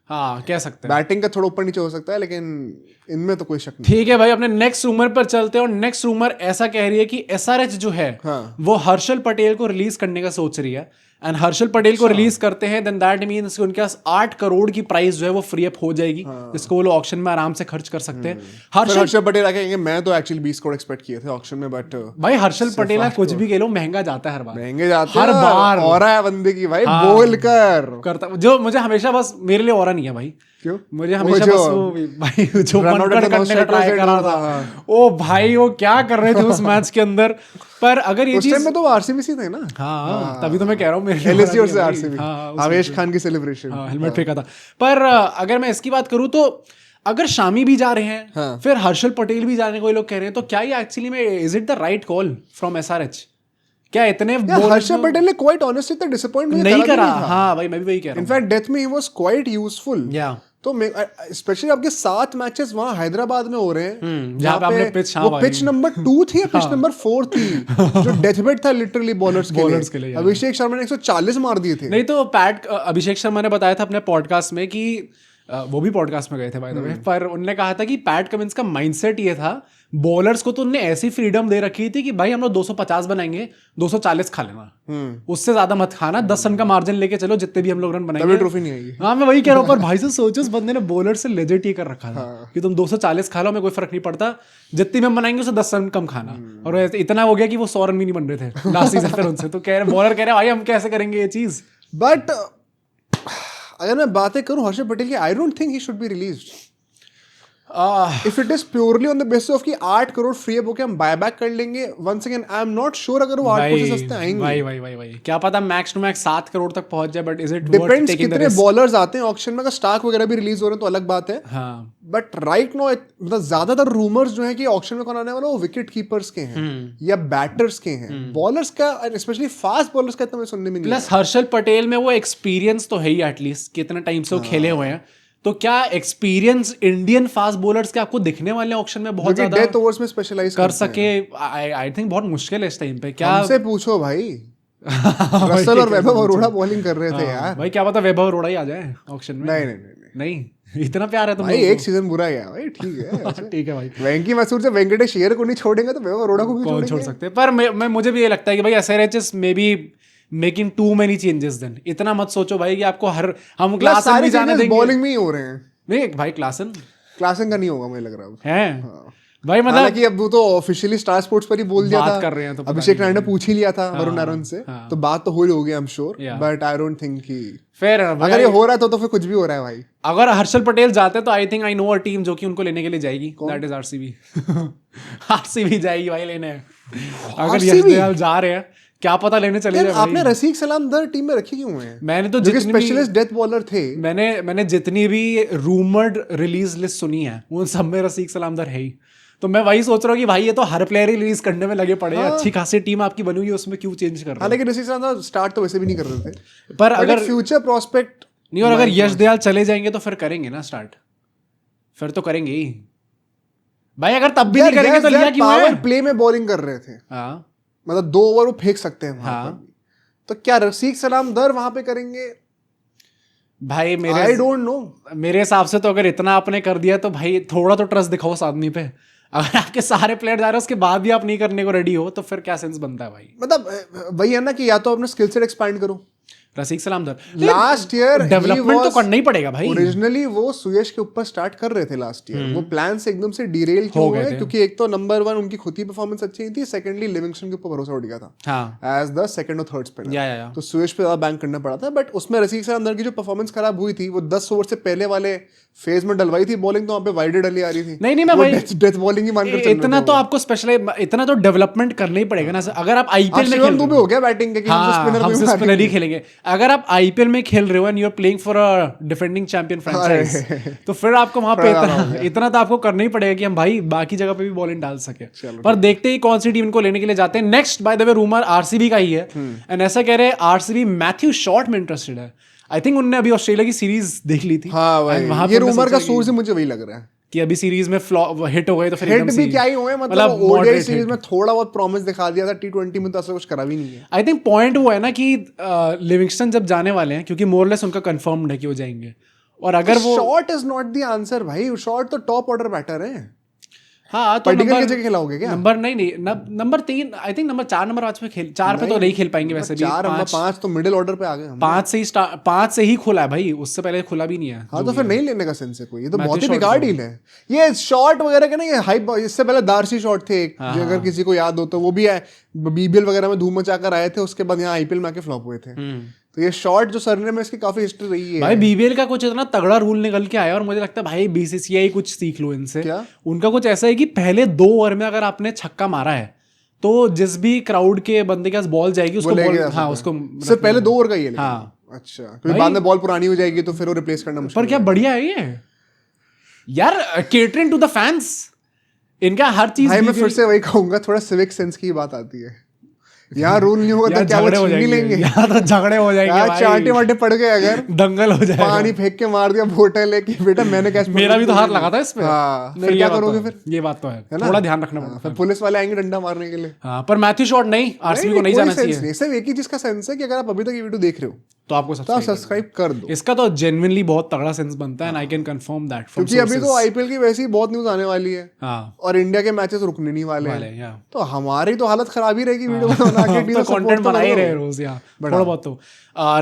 हाँ कह सकते हैं। बैटिंग का थोड़ा ऊपर नीचे हो सकता है, लेकिन इनमें तो कोई शक नहीं। ठीक है भाई, अपने नेक्स्ट रूमर पर चलते हैं। और नेक्स्ट रूमर ऐसा कह रही है कि एसआरएच जो है हाँ। वो हर्षल पटेल को रिलीज करने का सोच रही है। एंड हर्षल पटेल को रिलीज करते हैं देन दैट मीन्स उनके पास 8 करोड़ की प्राइस जो है वो फ्री अप हो जाएगी, जिसको वो लोग ऑक्शन में आराम से खर्च कर सकते हैं। हर्षल पटेल आके कहेंगे मैं तो एक्चुअली 20 करोड़ एक्सपेक्ट किए थे ऑक्शन में, बट भाई हर्षल पटेल ना कुछ भी कह लो महंगा जाता है हर बार, महंगे जाते हर बार और है बंदे की भाई, बोल कर करता, जो मुझे हमेशा बस मेरे लिए और नहीं है भाई। क्यों? मुझे हमेशा बस वो भाई जो बनकर करने का ट्राई कर रहा था, ओ भाई वो क्या कर रहे थे उस मैच के अंदर। पर अगर ये उस टाइम में तो आरसीबी थे ना। हाँ तभी तो मैं कह रहा हूँ मेरे एलएसजी और से आरसीबी, आवेश खान की सेलिब्रेशन, हेलमेट फेंका था। पर अगर मैं इसकी बात करूँ तो अगर शामी भी जा रहे हैं फिर हर्षल पटेल भी जाने को ये लोग कह रहे हैं, तो क्या ये एक्चुअली में is it the right call from SRH? क्या इतने हर्षल पटेल ने क्वाइट ऑनेस्टली तो डिसअपॉइंट नहीं करा। हाँ भाई मैं भी वही कह रहा हूँ। इनफैक्ट डेथ में ही वाज क्वाइट यूजफुल। तो स्पेशली आपके 7 मैचेस वहां हैदराबाद में हो रहे हैं जहाँ पे आपने पिच नंबर 2 थी या पिच नंबर 4 थी जो डेथबेड था लिटरली बॉलर्स के लिए। अभिषेक शर्मा ने 140 मार दिए थे। नहीं तो अभिषेक शर्मा ने बताया था अपने पॉडकास्ट में कि वो भी पॉडकास्ट में गए थे बाय द वे, पर उन्होंने कहा था कि पैट कमिंस का माइंडसेट ये था, बॉलर्स को तो उन्होंने ऐसी फ्रीडम दे रखी थी कि भाई हम लोग 250 बनाएंगे, 240 खा लेना, उससे ज्यादा मत खाना, 10 रन का मार्जिन लेके चलो, जितने भी हम लोग रन बनाएंगे ट्रॉफी नहीं आएगी। हाँ मैं वही कह रहा हूँ। पर भाई से सोचो उस बंदे ने बॉलर से लेजेट ये कर रखा था कि तुम 240 खा लो, हमें कोई फर्क नहीं पड़ता, जितनी भी हम बनाएंगे उससे 10 रन कम खाना। और इतना हो गया कि वो 100 रन भी नहीं बन रहे थे लास्ट सीजन फिर उनसे। तो कह रहे बॉलर कह रहे भाई हम कैसे करेंगे ये चीज। बट अगर मैं बातें करूं हर्षल पटेल की, I don't think he should be released. If it is purely on the basis of कि 8 करोड़ फ्री अप होके हम बायबैक कर लेंगे, once again I am not sure अगर वो 8 करोड़ से सस्ते आएंगे। भाई क्या पता मैक्स टू मैक्स 7 करोड़ तक पहुंच जाए, बट इज इट डिपेंड्स कितने बॉलर्स आते हैं ऑक्शन में। अगर स्टार्क वगैरह भी रिलीज हो रहे हैं तो अलग बात है। बट राइट नो मतलब ज्यादातर रूमर्स जो है कि ऑक्शन में कौन आने वाला वो विकेट कीपर्स के हैं या बैटर्स के हैं। बॉलर्स का स्पेशली फास्ट बॉलर्स का इतना मैं सुनने में नहीं। प्लस हर्षल पटेल में वो एक्सपीरियंस तो है ही एटलीस्ट, कितने टाइम से वो खेले हुए हैं, तो क्या एक्सपीरियंस इंडियन फास्ट बॉलर्स के आपको दिखने वाले ऑक्शन में बहुत ज्यादा डेथ ओवर्स में स्पेशलाइज कर सके? आई थिंक बहुत मुश्किल है इस टाइम पे। क्या हमसे पूछो भाई, रसल और वैभव अरोड़ा बॉलिंग कर रहे थे यार। भाई क्या पता वैभव अरोड़ा ही आ जाए ऑक्शन में। नहीं इतना प्यार है तो भाई एक सीजन बुरा गया भाई, ठीक है ठीक है भाई। वेंकी मैसूर से वेंकटेश अय्यर को नहीं छोड़ेंगे तो वैभव अरोड़ा को भी छोड़ सकते हैं। पर मैं मुझे भी ये लगता है कि भाई SRH may be making too many changes then. इतना मत सोचो भाई कि आपको हम क्लासन भी जाने देंगे, बॉलिंग में ही हो रहे हैं। नहीं भाई क्लासन का नहीं होगा मुझे लग रहा है भाई, मतलब कि अब वो तो ऑफिशियली स्टार स्पोर्ट्स पर ही बोल दिया था, कर रहे हैं तो अभिषेक नारायण ने पूछ ही लिया था वरुण नारायण से, तो बात तो हो ही होगी I am sure. But I don't think कि फिर अगर ये हो रहा है तो फिर कुछ भी हो रहा है भाई। अगर हर्षल पटेल जाते तो I think I know a team जो कि उनको लेने के लिए जाएगी, दैट इज आरसीबी। आरसीबी जाएगी भाई लेने। अगर यश दयाल जा रहे हैं क्या पता लेने चले जाए। आपने रसीक सलाम दर टीम में रखी क्यों है? मैंने तो जितने स्पेशलिस्ट डेथ बॉलर थे, मैंने जितनी भी रूमर्ड रिलीज लिस्ट सुनी है उन सब में रसीक सलाम दर है ही। तो मैं वही सोच रहा हूँ कि भाई ये तो हर प्लेयर ही रिलीज करने में लगे पड़े हैं। अच्छी खासी टीम आपकी बनी हुई है, उसमें क्यों चेंज कर रहे हैं? हालांकि रसीक सलाम दर स्टार्ट तो वैसे भी नहीं कर रहे थे, पर अगर फ्यूचर प्रोस्पेक्ट नहीं, और अगर यश दयाल चले जाएंगे तो फिर करेंगे ना स्टार्ट, फिर तो करेंगे ही भाई। अगर तब भी नहीं करेंगे तो लिया क्यों है? पावर प्ले में बॉलिंग कर रहे थे, मतलब 2 ओवर वो फेंक सकते हैं वहां पर। तो क्या रसीक सलाम दर वहां पे करेंगे भाई? I don't know. मेरे हिसाब से तो अगर इतना आपने कर दिया तो भाई थोड़ा तो ट्रस्ट दिखाओ उस आदमी पे। अगर आपके सारे प्लेयर जा रहे हैं उसके बाद भी आप नहीं करने को रेडी हो तो फिर क्या सेंस बनता है भाई? मतलब वही है ना कि या तो अपने स्किल सेट एक्सपैंड करो। रसीक सलाम दर लास्ट ईयर डेवलपमेंट तो करना ही पड़ेगा भाई। ओरिजिनली वो सुयश के ऊपर स्टार्ट कर रहे थे लास्ट ईयर, वो प्लान से एकदम से डीरेल क्यों हुए? क्योंकि एक तो नंबर 1 उनकी खुद की परफॉर्मेंस अच्छी नहीं थी, सेकंडली लिविंगस्टन के ऊपर भरोसा उठ गया था एज द सेकंड और थर्ड स्पिनर। तो सुयश पे ज्यादा बैंक करना पड़ा था। बट उसमें रसीक सलाम दर की जो परफॉर्मेंस खराब हुई थी, वो 10 ओवर से पहले वाले फेज में डलवाई थी बॉलिंग, तो वहां पे वाइड डली आ रही थी। नहीं मैं भाई डेथ बॉलिंग ही मानकर चल रहे थे। इतना तो आपको स्पेशल इतना तो डेवलपमेंट करना ही पड़ेगा ना। अगर आप आईपीएल में खेल हो गया बैटिंग के कि हम स्पिनर ही खेलेंगे। अगर आप आईपीएल में खेल रहे हो and you are playing for a defending champion franchise, तो फिर आपको वहां पे इतना तो आपको करना ही पड़ेगा कि हम भाई बाकी जगह पे भी बॉलिंग डाल सके। पर देखते ही कौन सी टीम इनको लेने के लिए जाते हैं। Next by the way rumour RCB का ही है, एंड ऐसा कह रहे हैं आरसीबी मैथ्यू शॉर्ट में इंटरेस्टेड है। आई थिंक उन्होंने अभी ऑस्ट्रेलिया की सीरीज देख ली थी। हाँ, ये रूमर का सोर्स मुझे वही लग रहा है कि अभी सीरीज में हिट हो गए तो फिर हिट भी क्या ही हुए, मतलब ओडीआई सीरीज में थोड़ा बहुत प्रॉमिस दिखा दिया था, टी20 में तो ऐसा कुछ करा भी नहीं है। आई थिंक पॉइंट वो है ना कि लिविंगस्टन जब जाने वाले हैं, क्योंकि मोरलेस उनका कंफर्म्ड है कि वो जाएंगे, और अगर वो shot is not the answer भाई, शॉट तो टॉप ऑर्डर बैटर है। हाँ तो नंबर की जगह खिलाओगे क्या? नंबर नहीं number 3 I think number 4 number 5 पे खेल 4 पे तो नहीं खेल पाएंगे वैसे भी। 4 नंबर 5 तो मिडिल ऑर्डर पे आ गए हम। 5 से ही खुला है भाई, उससे पहले खुला भी नहीं है। हाँ तो फिर नहीं लेने का सेंस है कोई, ये तो बहुत ही बेकार डील है। ये शॉट वगैरह के ना ये हाइप, इससे पहले दार्सी शॉट थे जो अगर किसी को याद हो तो वो भी है, बीबीएल वगैरह में धूम मचाकर आए थे, उसके बाद यहाँ आईपीएल में आके फ्लॉप हुए थे। तो ये शॉट जो सरने में इसकी काफी हिस्ट्री रही है भाई। बीबीएल का कुछ इतना तगड़ा रूल निकल के आया और मुझे लगता है भाई बीसीसीआई कुछ सीख लो इनसे। क्या? उनका कुछ ऐसा है कि पहले 2 ओवर में अगर आपने छक्का मारा है तो जिस भी क्राउड के बंदे के पास बॉल जाएगी उसको बॉल, हाँ उसको सिर्फ पहले 2 ओवर का ये। हाँ अच्छा, क्योंकि बाद में बॉल पुरानी हो जाएगी तो फिर वो रिप्लेस करना मुश्किल। पर क्या बढ़िया है ये यार, केटरिंग टू द फैंस इनका हर चीज। भाई मैं फिर से वही कहूंगा, थोड़ा सिविक सेंस की बात आती है। यहाँ रूल नहीं होगा तो क्या वो छीन ही लेंगे? यहाँ तो झगड़े हो जाएंगे भाई, चांटे वाटे पड़ गए, अगर दंगल हो जाएगा, पानी फेंक के मार दिया बोतल लेके, बेटा मैंने कैच, मेरा भी तो हाथ लगा था इस पे। फिर क्या करोगे फिर? ये बात तो है, थोड़ा ध्यान रखना पड़ता है। फिर पुलिस वाले आएंगे डंडा मारने के लिए। हाँ पर मैथ्यू शॉट नहीं, आरसीबी को नहीं जाना चाहिए। सिर्फ एक ही चीज का सेंस है कि अगर आप अभी तक ये वीडियो देख रहे हो तो आपको सब्सक्राइब कर दो। इसका तो जेन्युइनली बहुत तगड़ा सेंस बनता है and I can confirm that, क्योंकि अभी तो आईपीएल की वैसे ही बहुत न्यूज आने वाली है और इंडिया के मैचेस रुकने नहीं वाले हैं, तो हमारी तो हालत खराब ही रहेगी वीडियो बना के। तो कंटेंट बना ही रहे रोज यहाँ थोड़ा बहुत। तो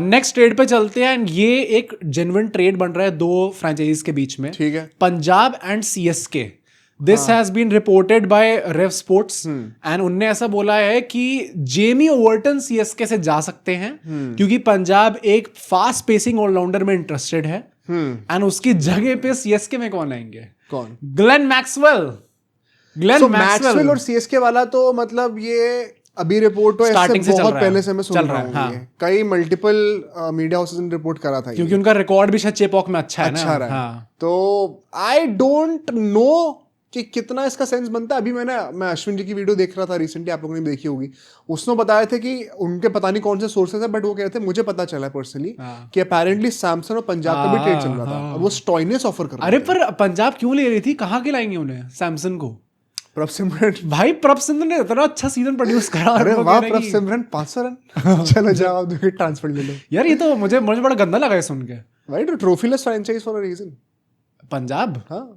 नेक्स्ट ट्रेड पे चलते हैं एंड ये एक जेन्युइन ट्रेड बन रहा है 2 फ्रेंचाइजीज के बीच में, ठीक है, Punjab and CSK. This has been reported by Rev Sports and उनने ऐसा बोला है कि जेमी ओवर्टन सीएसके से जा सकते हैं क्योंकि पंजाब एक फास्ट पेसिंग ऑलराउंडर में इंटरेस्टेड है एंड उसकी जगह पे सीएसके में कौन आएंगे? कौन? Glenn Maxwell. मैक्सवेल और सीएसके वाला तो मतलब ये अभी रिपोर्ट हो, स्टार्टिंग से बहुत पहले से मैं सुन रहा हूँ। हाँ। कई मल्टीपल मीडिया हाउसेस ने रिपोर्ट करा था क्योंकि उनका रिकॉर्ड भी शायद चेपॉक में अच्छा है ना। तो आई डोंट नो कि कितना इसका सेंस बनता है। अभी मैं अश्विन जी की वीडियो देख रहा था रिसेंटली, आप लोगों ने देखी होगी, उसने बताया थे कि उनके पता नहीं कौन से सोर्सेस है बट वो कह रहे थे, मुझे पता चला पर्सनली कि अपेरेंटली सैमसन और पंजाब का भी ट्रेड चल रहा था और वो स्टॉइनिस ऑफर कर रहा था। अरे पर पंजाब क्यों ले रही थी? कहाँ के लाएंगे उन्हें सैमसन को? प्रभ सिमरन भाई, प्रभ सिमरन ने इतना अच्छा सीजन प्रोड्यूस करा। अरे वाह प्रभ सिमरन 500 रन चलो जाओ ट्रांसफर ले लो यार। ये तो मुझे बड़ा गंदा लगा है सुन के। भाई तो trophyless franchise for a reason Punjab. हाँ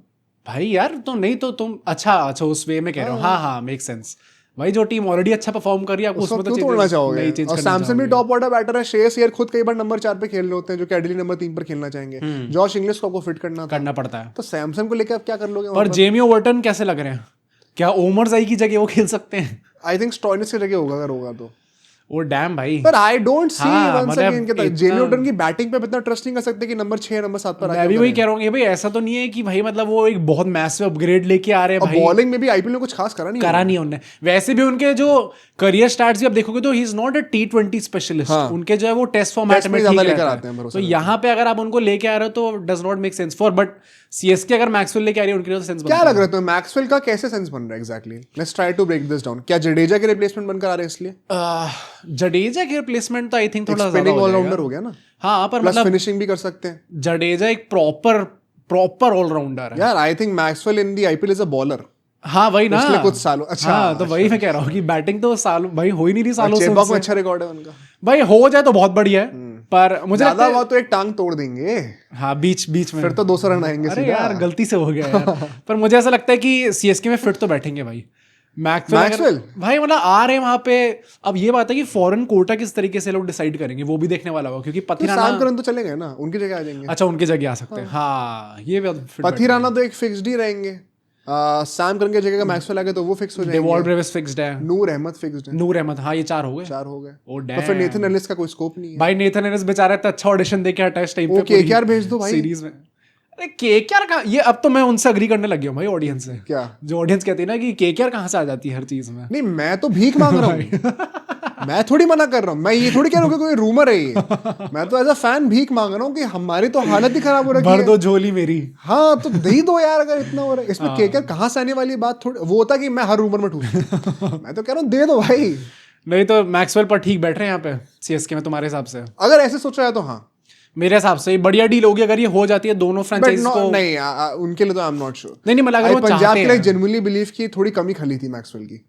भाई यार तो नहीं तो तुम अच्छा उस वे में कह रहे हो। हाँ मेक सेंस। भाई जो टीम ऑलरेडी अच्छा परफॉर्म कर रही है उसमें तो तोड़ना चाहोगे। और सैमसन भी टॉप ऑर्डर बैटर है, श्रेयस अय्यर खुद कई बार नंबर 4 पे खेल रहे होते हैं जो कैडिली नंबर 3 पर खेलना चाहेंगे। जॉश इंग्लिश को आपको फिट करना पड़ता है, तो सैमसन को लेकर आप क्या कर लोगे? पर जेमी ओवर्टन कैसे लग रहे हैं? क्या ओमर जाई की जगह वो खेल सकते हैं? आई थिंक स्टॉइनिस की जगह होगा, अगर होगा तो। वो डैम भाई, पर I don't see once again कि जेमी ओवर्टन की बैटिंग पे इतना ट्रस्ट नहीं कर सकते कि नंबर 6 नंबर 7 पर आके। मैं भी वही कह रहा हूँ भाई, ऐसा तो नहीं है कि भाई मतलब वो एक बहुत मैसिव अपग्रेड लेके आ रहे हैं भाई। बॉलिंग में भी आईपीएल में कुछ खास करा नहीं उन्होंने। वैसे भी उनके जो करियर स्टार्ट्स भी आप देखोगे तो he is not a T20 specialist. उनके जो है वो टेस्ट फॉर्मेट में ठीक लेकर आते हैं। तो यहाँ पे अगर आप उनको लेके आ रहे हो तो does not make sense for, but CSK अगर मैक्सवेल लेके आ रही है उनके लिए तो सेंस बनता है। क्या लग रहा है तुम्हें मैक्सवेल का कैसे सेंस बन रहा है exactly? Let's try to break this down. क्या जडेजा के रिप्लेसमेंट बनकर आ रहे हैं इसलिए? जडेजा के रिप्लेसमेंट तो आई थिंक थोड़ा स्पिनिंग ऑलराउंडर हो गया ना। हाँ पर मतलब फिनिशिंग भी कर सकते हैं। जडेजा एक प्रॉपर ऑलराउंडर है यार। I think Maxwell in the IPL is a bowler. हाँ वही ना, पिछले कुछ सालों। अच्छा हाँ, तो वही मैं कह रहा हूँ कि बैटिंग तो सालों भाई हो ही नहीं रही सालों से। चेपॉक में अच्छा रिकॉर्ड है उनका भाई, हो जाए तो बहुत बढ़िया है पर मुझे ज्यादा हुआ तो एक टांग तोड़ देंगे। हाँ बीच में फिर तो 200 रन आएंगे। अरे यार गलती से हो गया यार। पर मुझे ऐसा लगता है कि सीएसके में फिट तो बैठेंगे भाई मैक्सवेल भाई। मतलब आ रहे हैं वहां पे। अब ये बात है कि फॉरेन कोटा किस तरीके से लोग डिसाइड करेंगे वो भी देखने वाला होगा, क्योंकि पथिराना तो चलेंगे ना, उनकी जगह आ जाएंगे। अच्छा उनकी जगह आ सकते हैं। हाँ ये पथिराना तो एक फिक्स्ड ही रहेंगे। सैम करन की जगह मैक्सवेल आ गए तो वो फिक्स हो जाएंगे। डेवॉल्ट ब्रेविस फिक्स्ड है। नूर अहमद फिक्स्ड है। नूर अहमद, हाँ ये 4 हो गए। तो फिर नेथन एलिस का कोई स्कोप नहीं है भाई। नेथन एलिस बेचारा इतना अच्छा ऑडिशन देके हटा इस टाइम पे। केकेआर भेज दो भाई सीरीज में। अरे केकेआर का ये अब तो मैं उनसे अग्री करने लग गया हूँ भाई ऑडियंस से। क्या जो ऑडियंस कहती है ना कि केकेआर कहाँ से आ जाती है हर चीज में। नहीं मैं तो भीख मांग रहा हूँ। मैं थोड़ी मना कर रहा हूँ, मैं ये थोड़ी कह रहा हूँ कि कोई रूमर है ये। मैं तो एज अ फैन भीख मांग रहा हूँ कि हमारी तो हालत ही खराब हो रही है। भर दो झोली मेरी। हाँ तो दे ही दो यार, अगर इतना हो रहा है। इसमें केकेआर कहाँ से आने वाली बात थोड़ी वो होता कि मैं हर रूमर में ठूस। मैं तो कह रहा हूँ दे दो भाई। नहीं तो मैक्सवेल पर ठीक बैठ रहे हैं यहाँ पे सीएसके में तुम्हारे हिसाब से? अगर ऐसे सोच रहा है तो हाँ मेरे हिसाब से बढ़िया डील होगी अगर ये हो जाती है दोनों फ्रेंचाइज को। नहीं उनके लिए तो आई एम नॉट श्योर। नहीं मतलब अगर वो पंजाब के लिए जेन्युइनली बिलीव की थोड़ी कमी खली थी मैक्सवेल की।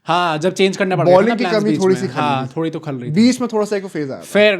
हाँ जब चेंज करना पड़ा बॉलिंग की कमी थोड़ी सी, हाँ थोड़ी तो खल रही थी बीच में, थोड़ा सा एक फेज आया। फेयर